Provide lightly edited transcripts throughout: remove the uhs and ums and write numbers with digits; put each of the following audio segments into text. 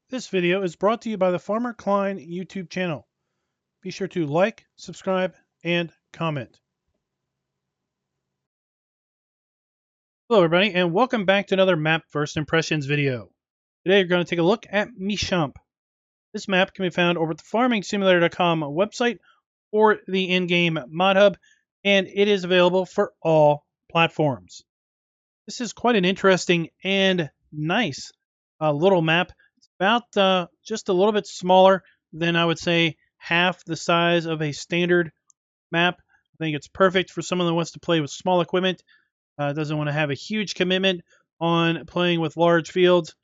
This video is brought to you by the Farmer Klein YouTube channel. Be sure to like, subscribe, and comment. Hello everybody, and welcome back to another map first impressions video. Today we're going to take a look at Michamp. This map can be found over at the farmingsimulator.com website or the in-game mod hub, and it is available for all platforms. This is quite an interesting and nice little map. It's about just a little bit smaller than, I would say, half the size of a standard map. I think it's perfect for someone that wants to play with small equipment, doesn't want to have a huge commitment on playing with large fields.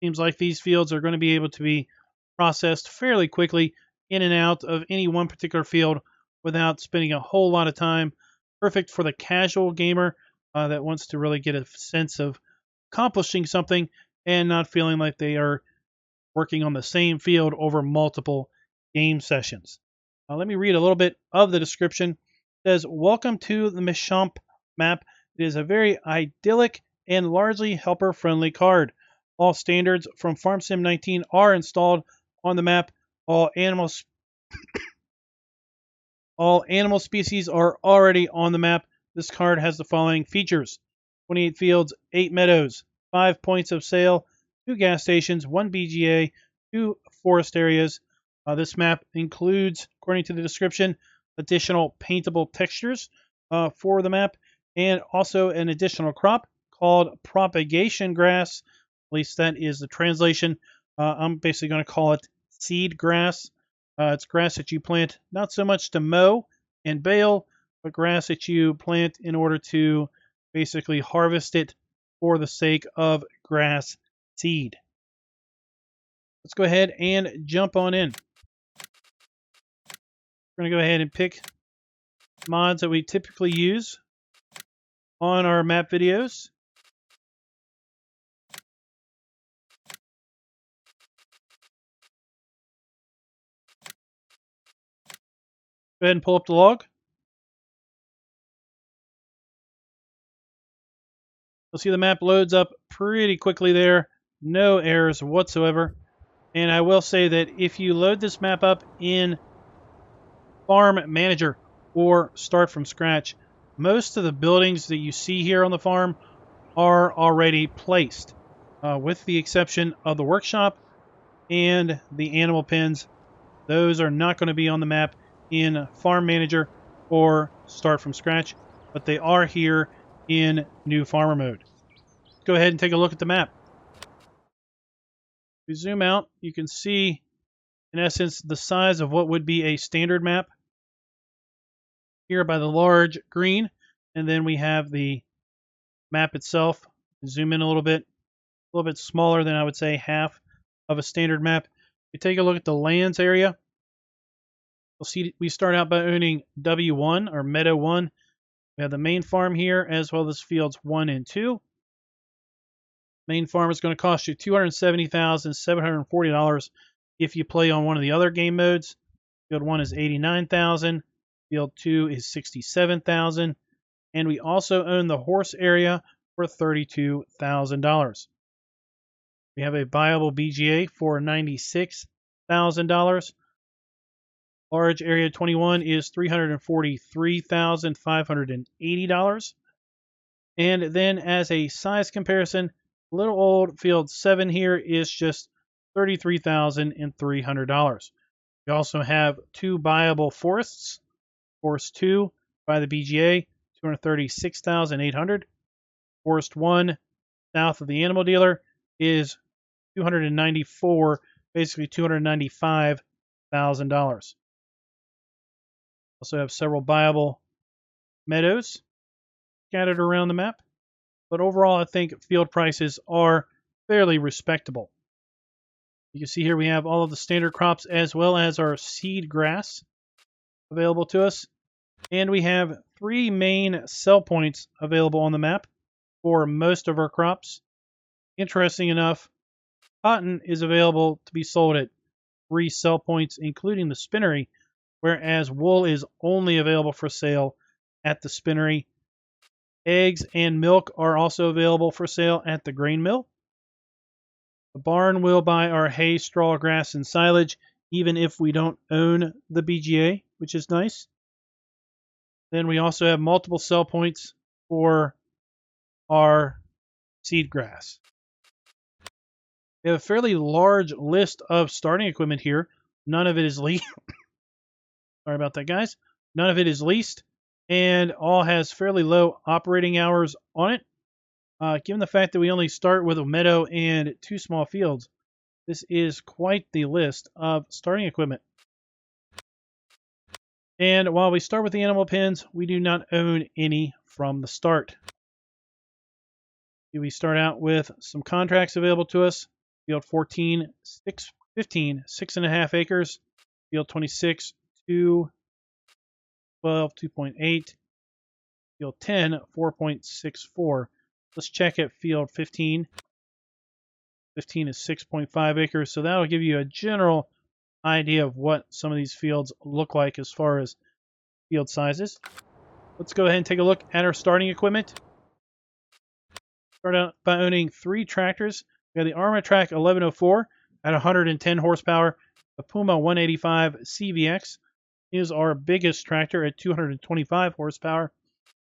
Seems like these fields are going to be able to be processed fairly quickly in and out of any one particular field without spending a whole lot of time. Perfect for the casual gamer that wants to really get a sense of accomplishing something and not feeling like they are working on the same field over multiple game sessions. Let me read a little bit of the description. It says, "Welcome to the Michamp map. It is a very idyllic and largely helper-friendly card. All standards from FarmSim 19 are installed on the map. All animal species are already on the map. This card has the following features: 28 fields, 8 meadows, 5 points of sale, 2 gas stations, 1 BGA, 2 forest areas. This map includes, according to the description, additional paintable textures for the map, and also an additional crop called propagation grass. At least that is the translation. I'm basically going to call it seed grass. It's grass that you plant not so much to mow and bale, but grass that you plant in order to basically harvest it for the sake of grass seed. Let's go ahead and jump on in. We're going to go ahead and pick mods that we typically use on our map videos. Go ahead and pull up the log. You'll see the map loads up pretty quickly there. No errors whatsoever. And I will say that if you load this map up in Farm Manager or start from scratch, most of the buildings that you see here on the farm are already placed, with the exception of the workshop and the animal pens. Those are not going to be on the map in Farm Manager or start from scratch, but they are here in new farmer mode. Let's go ahead and take a look at the map. If we zoom out, you can see, in essence, the size of what would be a standard map here by the large green. And then we have the map itself. Zoom in a little bit smaller than, I would say, half of a standard map. If you take a look at the lands area, you'll see we start out by owning W1 or Meadow 1. We have the main farm here as well as fields 1 and 2. Main farm is going to cost you $270,740 if you play on one of the other game modes. Field 1 is $89,000. Field 2 is $67,000. And we also own the horse area for $32,000. We have a viable BGA for $96,000. Large area 21 is $343,580. And then as a size comparison, little old field 7 here is just $33,300. We also have 2 viable forests. Forest 2 by the BGA, $236,800. Forest 1 south of the animal dealer is $294,000, basically $295,000. Also have several viable meadows scattered around the map, but overall I think field prices are fairly respectable. You can see here we have all of the standard crops as well as our seed grass available to us. And we have 3 main sell points available on the map for most of our crops. Interesting enough, cotton is available to be sold at 3 sell points, including the spinnery, whereas wool is only available for sale at the spinnery. Eggs and milk are also available for sale at the grain mill. The barn will buy our hay, straw, grass, and silage, even if we don't own the BGA, which is nice. Then we also have multiple sell points for our seed grass. We have a fairly large list of starting equipment here. None of it is leased. Sorry about that, guys. None of it is leased, and all has fairly low operating hours on it. Given the fact that we only start with a meadow and 2 small fields, this is quite the list of starting equipment. And while we start with the animal pens, we do not own any from the start. We start out with some contracts available to us. Field 14, 15, 6.5 acres. Field 26, 2, 12, 2.8. Field 10, 4.64. Let's check at field 15. 15 is 6.5 acres, so that'll give you a general idea of what some of these fields look like as far as field sizes. Let's go ahead and take a look at our starting equipment. Start out by owning 3 tractors. We have the Armatrac 1104 at 110 horsepower. The Puma 185 CVX is our biggest tractor at 225 horsepower.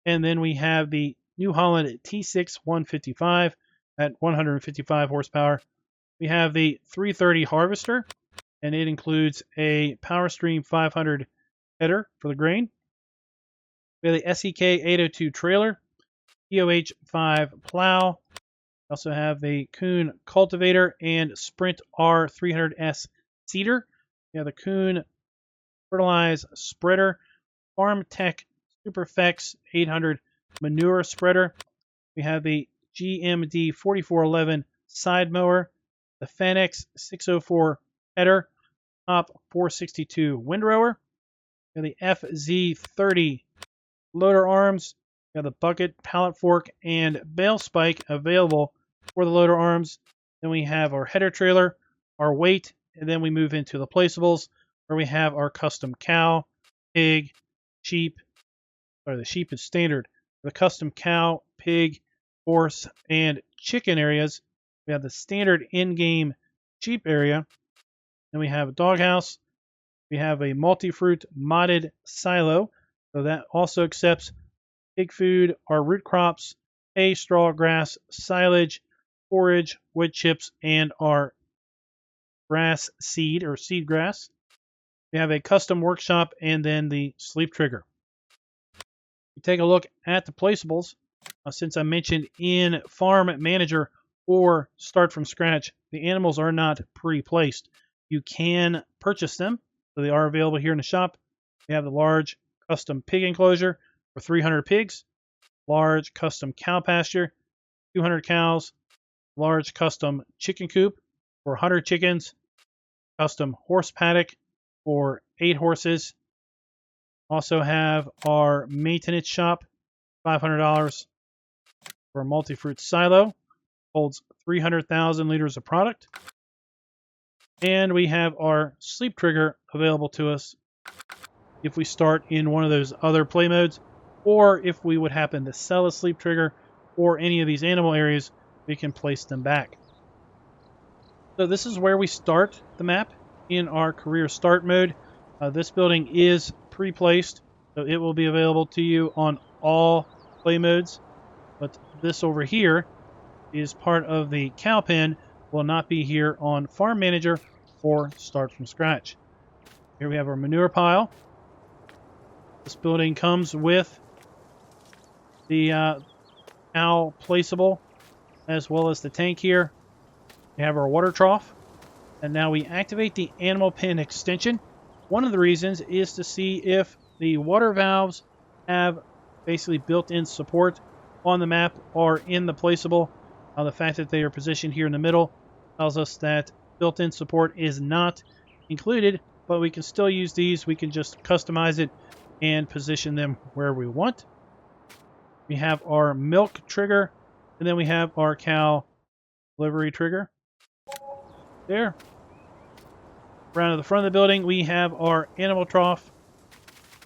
And then we have the New Holland T6 155 at 155 horsepower. We have the 330 Harvester, and it includes a PowerStream 500 header for the grain. We have the SEK 802 trailer, EOH 5 plow. We also have the Kuhn cultivator and Sprint R300S seeder. We have the Kuhn fertilize spreader, Farm Tech Superfex 800 manure spreader. We have the GMD 4411 side mower, the Fanex 604 header, Top 462 windrower, and the FZ30 loader arms. We have the bucket, pallet fork, and bale spike available for the loader arms. Then we have our header trailer, our weight, and then we move into the placeables where we have our custom cow, pig, sheep. Sorry, the sheep is standard. The custom cow, pig, horse, and chicken areas. We have the standard in-game sheep area. Then we have a doghouse. We have a multifruit modded silo. So that also accepts pig food, our root crops, hay, straw, grass, silage, forage, wood chips, and our grass seed or seed grass. We have a custom workshop and then the sleep trigger. We take a look at the placeables. Since I mentioned in Farm Manager or Start from Scratch, the animals are not pre-placed. You can purchase them, so they are available here in the shop. We have the large custom pig enclosure for 300 pigs, large custom cow pasture, 200 cows, large custom chicken coop for 100 chickens, custom horse paddock for 8 horses. Also have our maintenance shop, $500 for a multifruit silo, holds 300,000 liters of product. And we have our sleep trigger available to us if we start in one of those other play modes, or if we would happen to sell a sleep trigger or any of these animal areas, we can place them back. So this is where we start the map in our career start mode. This building is pre-placed, so it will be available to you on all play modes. But this over here is part of the cow pen, will not be here on Farm Manager or Start from Scratch. Here we have our manure pile. This building comes with the cow placeable as well as the tank here. We have our water trough, and now we activate the animal pen extension. One of the reasons is to see if the water valves have basically built-in support on the map or in the placeable. The fact that they are positioned here in the middle tells us that built-in support is not included, but we can still use these. We can just customize it and position them where we want. We have our milk trigger, and then we have our cow delivery trigger. There. Around to the front of the building, we have our animal trough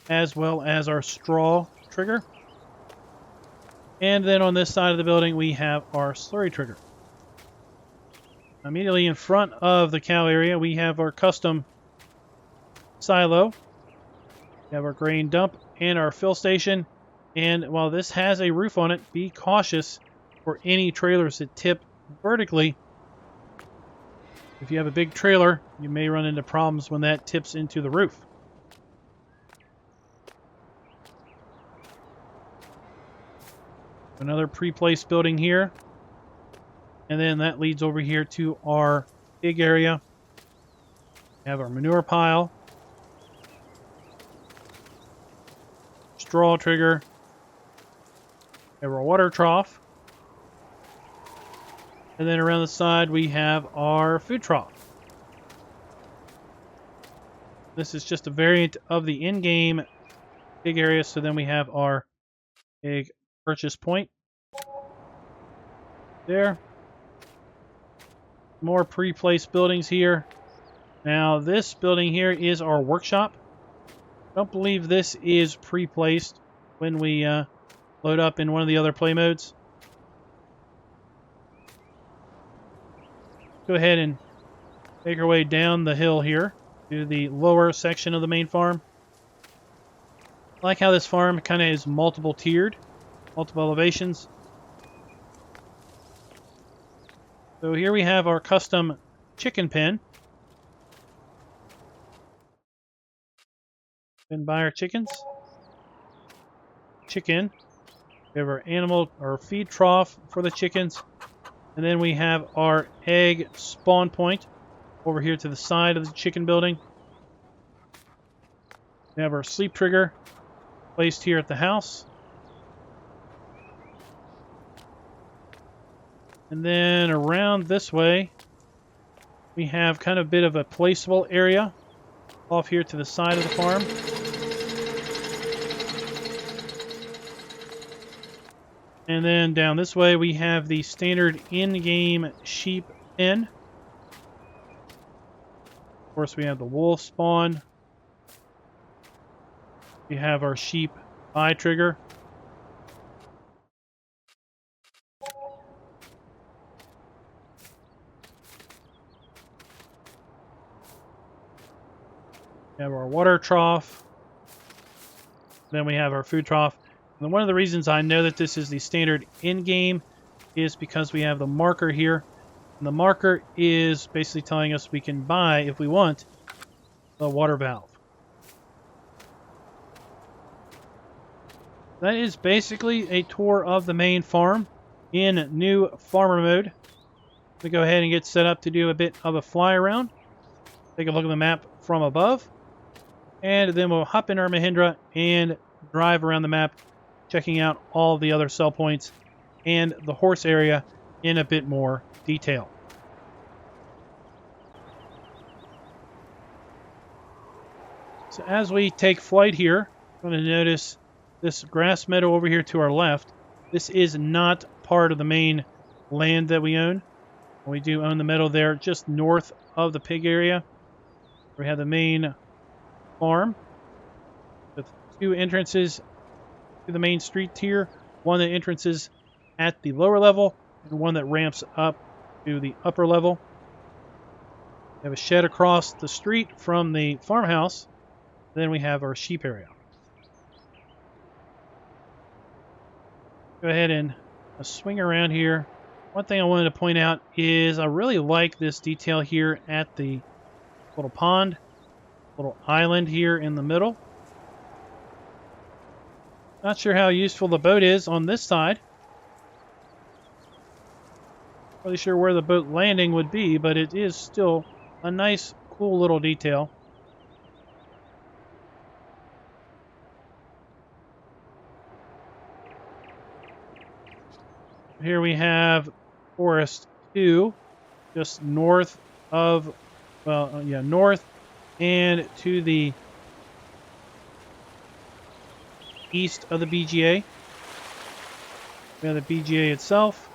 as well as our straw trigger. And then on this side of the building, we have our slurry trigger. Immediately in front of the cow area, we have our custom silo. We have our grain dump and our fill station. And while this has a roof on it, be cautious for any trailers that tip vertically. If you have a big trailer, you may run into problems when that tips into the roof. Another pre-placed building here. And then that leads over here to our pig area. We have our manure pile. Straw trigger. We have our water trough. And then around the side we have our food trough. This is just a variant of the in-game pig area. So then we have our pig purchase point. There. More pre-placed buildings here. Now this building here is our workshop. Don't believe this is pre-placed when we load up in one of the other play modes. Go ahead and make our way down the hill here to the lower section of the main farm. I like how this farm kind of is multiple tiered, multiple elevations. So here we have our custom chicken pen. Pen by our chickens. Chicken. We have our animal or feed trough for the chickens. And then we have our egg spawn point over here to the side of the chicken building. We have our sleep trigger placed here at the house. And then around this way, we have kind of a bit of a placeable area off here to the side of the farm. And then down this way, we have the standard in-game sheep pen. Of course, we have the wool spawn. We have our sheep eye trigger. We have our water trough. Then we have our food trough. And one of the reasons I know that this is the standard in-game is because we have the marker here. And the marker is basically telling us we can buy, if we want, the water valve. That is basically a tour of the main farm in new farmer mode. We go ahead and get set up to do a bit of a fly around. Take a look at the map from above. And then we'll hop in our Mahindra and drive around the map, checking out all the other sell points and the horse area in a bit more detail. So as we take flight here, I'm going to notice this grass meadow over here to our left. This is not part of the main land that we own. We do own the meadow there just north of the pig area. We have the main farm with two entrances to the main street tier. One that entrances at the lower level and one that ramps up to the upper level. We have a shed across the street from the farmhouse. Then we have our sheep area. Go ahead and swing around here. One thing I wanted to point out is I really like this detail here at the little pond, little island here in the middle. Not sure how useful the boat is on this side. Not really sure where the boat landing would be, but it is still a nice, cool little detail. Here we have Forest 2, just north of, north and to the east of the BGA. We have the BGA itself.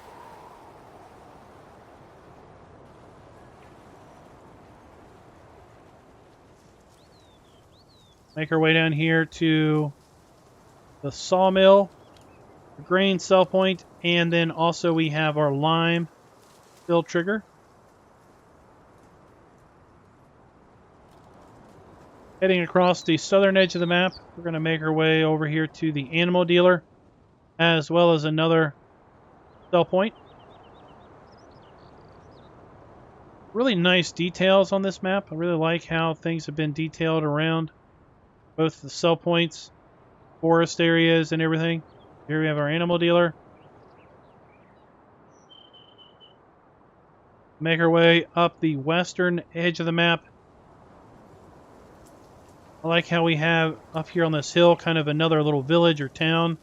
Make our way down here to the sawmill, the grain sell point, and then also we have our lime fill trigger. Heading across the southern edge of the map, we're going to make our way over here to the animal dealer, as well as another sell point. Really nice details on this map. I really like how things have been detailed around both the sell points, forest areas, and everything. Here we have our animal dealer. Make our way up the western edge of the map. I like how we have up here on this hill kind of another little village or town,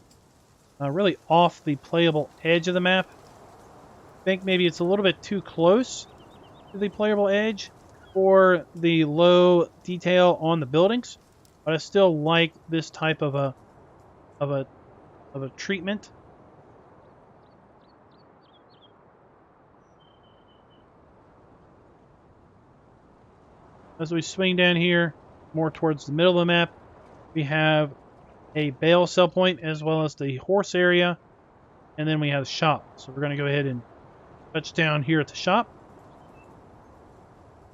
really off the playable edge of the map. I think maybe it's a little bit too close to the playable edge for the low detail on the buildings, but I still like this type of a treatment. As we swing down here more towards the middle of the map, we have a bale sell point as well as the horse area, and then we have the shop. So we're going to go ahead and touch down here at the shop,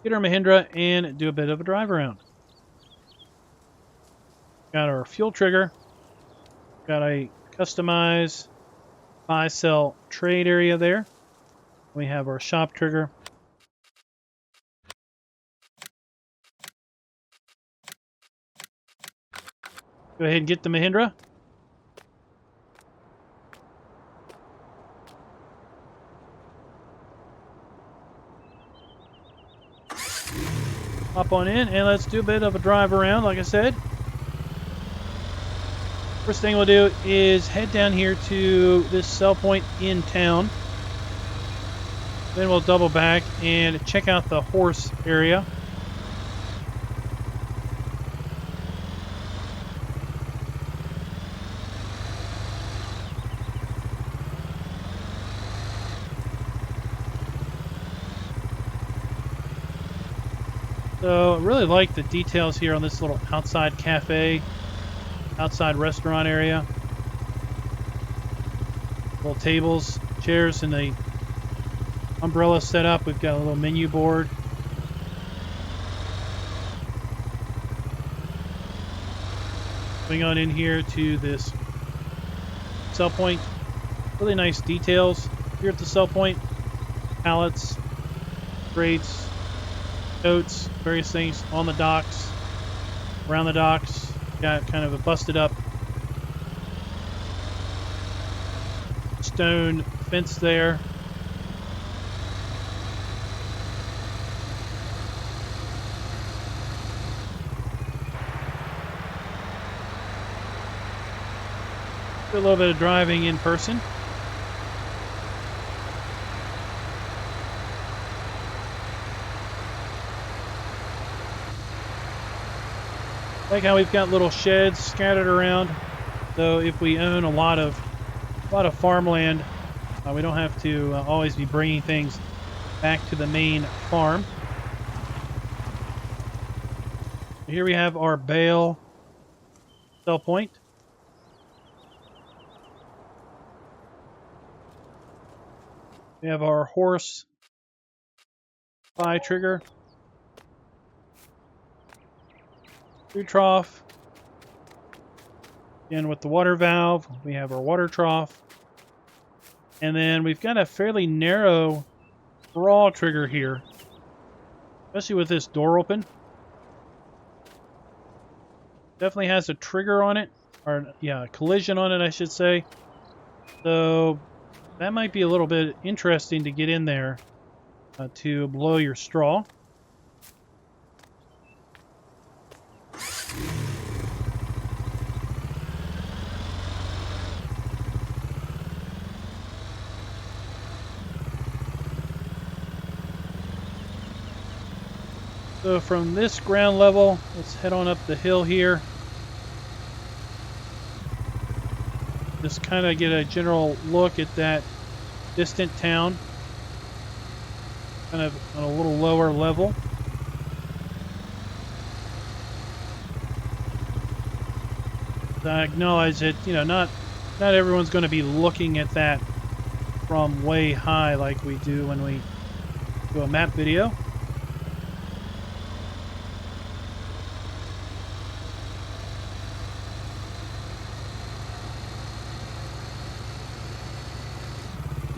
get our Mahindra, and do a bit of a drive around. Got our fuel trigger, got a customize buy sell trade area there. We have our shop trigger. Go ahead and get the Mahindra. Hop on in and let's do a bit of a drive around, like I said. First thing we'll do is head down here to this sell point in town. Then we'll double back and check out the horse area. So I really like the details here on this little outside cafe, outside restaurant area. Little tables, chairs, and the umbrella set up. We've got a little menu board. Going on in here to this sell point. Really nice details here at the sell point. Pallets, crates, totes, various things on the docks, around the docks. Got kind of a busted up stone fence there. Do a little bit of driving in person. Like how we've got little sheds scattered around. So if we own a lot of farmland, we don't have to always be bringing things back to the main farm. Here we have our bale sell point. We have our horse buy trigger. Food trough. Again, with the water valve, we have our water trough. And then we've got a fairly narrow draw trigger here, especially with this door open. Definitely has a trigger on it, or yeah, a collision on it, I should say. So that might be a little bit interesting to get in there to blow your straw. So from this ground level, let's head on up the hill here. Just kind of get a general look at that distant town. Kind of on a little lower level. I acknowledge that, you know, not everyone's going to be looking at that from way high like we do when we do a map video.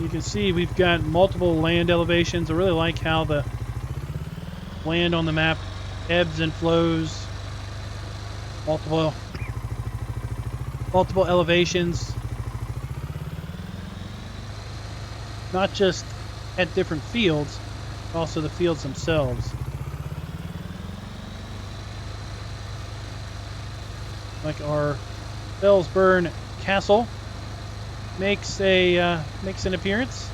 You can see we've got multiple land elevations. I really like how the land on the map ebbs and flows. Multiple elevations. Not just at different fields, but also the fields themselves. Like our Fellsburn Castle makes an appearance.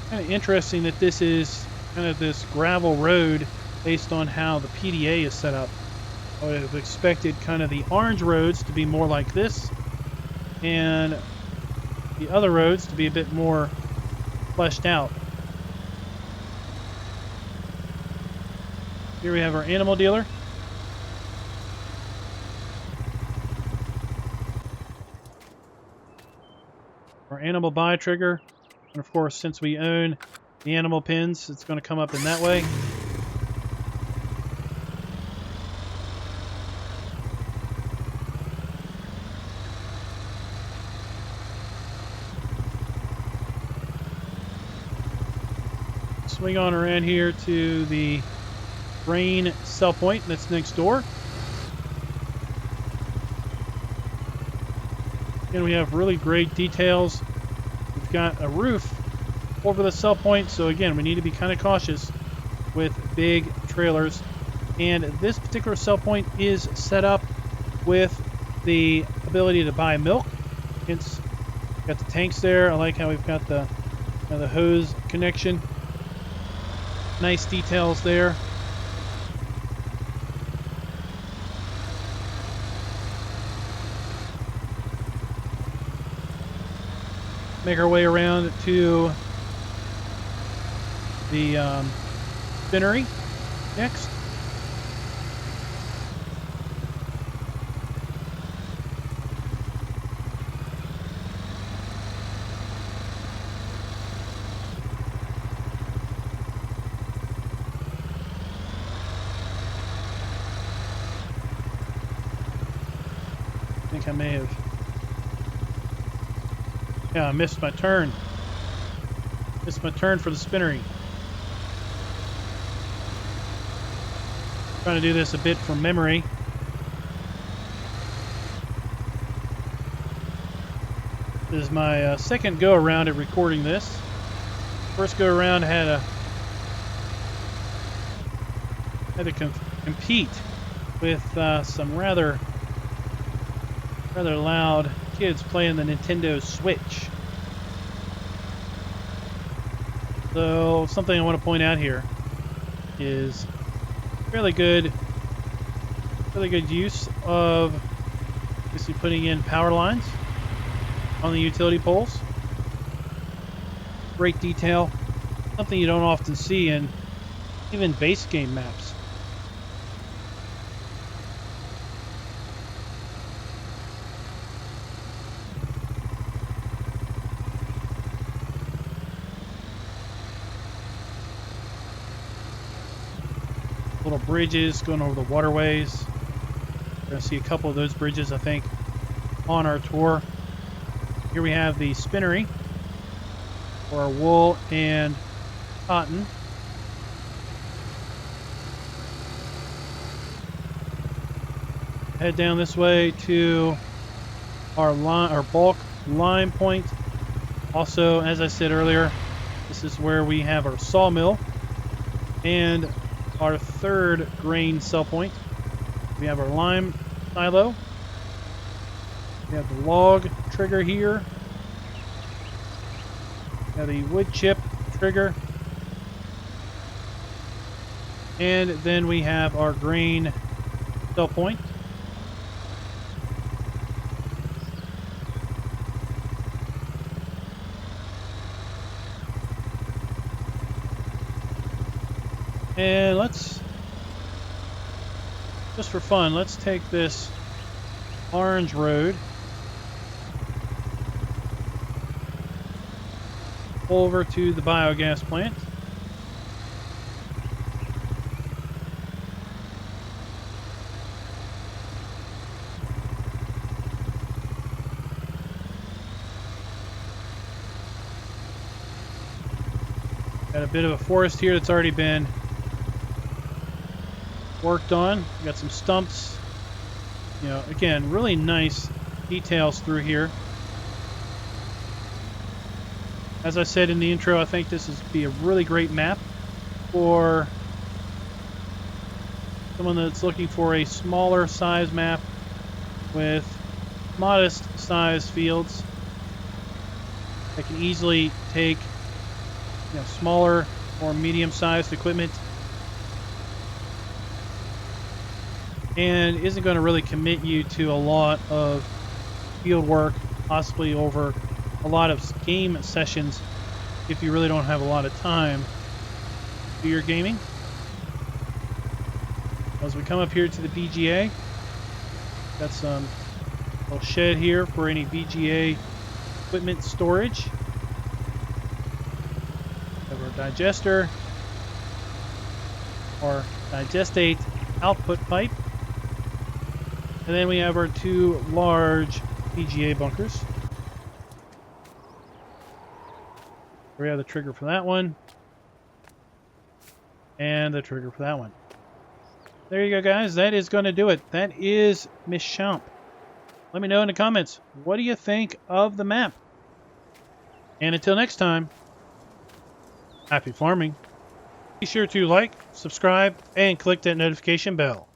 Kind of interesting that this is kind of this gravel road based on how the PDA is set up. I would have expected kind of the orange roads to be more like this, and the other roads to be a bit more fleshed out. Here we have our animal dealer. Our animal buy trigger. And of course, since we own the animal pins, it's going to come up in that way. Swing on around here to the grain sell point that's next door. Again, we have really great details. We've got a roof over the sell point, so again, we need to be kind of cautious with big trailers. And this particular sell point is set up with the ability to buy milk. Hence, got the tanks there. I like how we've got the hose connection. Nice details there. Make our way around to the spinnery next. I think I may have... Yeah, I missed my turn. Missed my turn for the spinnery. Trying to do this a bit from memory. This is my second go around at recording this. First go around had to compete with some rather loud kids playing the Nintendo Switch. So something I want to point out here is fairly good use of basically putting in power lines on the utility poles. Great detail, something you don't often see in even base game maps. Little bridges going over the waterways. We're going to see a couple of those bridges, I think, on our tour. Here we have the spinnery for our wool and cotton. Head down this way to our bulk lime point. Also, as I said earlier, this is where we have our sawmill and our third grain sell point. We have our lime silo. We have the log trigger here. We have the wood chip trigger. And then we have our grain sell point. And let's, just for fun, let's take this orange road over to the biogas plant. Got a bit of a forest here that's already been worked on. Got some stumps. You know, again, really nice details through here. As I said in the intro, I think this is be a really great map for someone that's looking for a smaller size map with modest size fields that can easily take, you know, smaller or medium sized equipment and isn't going to really commit you to a lot of field work, possibly over a lot of game sessions if you really don't have a lot of time to do your gaming. As we come up here to the BGA, got some little shed here for any BGA equipment storage. Have our digester, our digestate output pipe, and then we have our two large BGA bunkers. We have the trigger for that one, and the trigger for that one. There you go, guys. That is going to do it. That is Michamp. Let me know in the comments, what do you think of the map? And until next time, happy farming. Be sure to like, subscribe, and click that notification bell.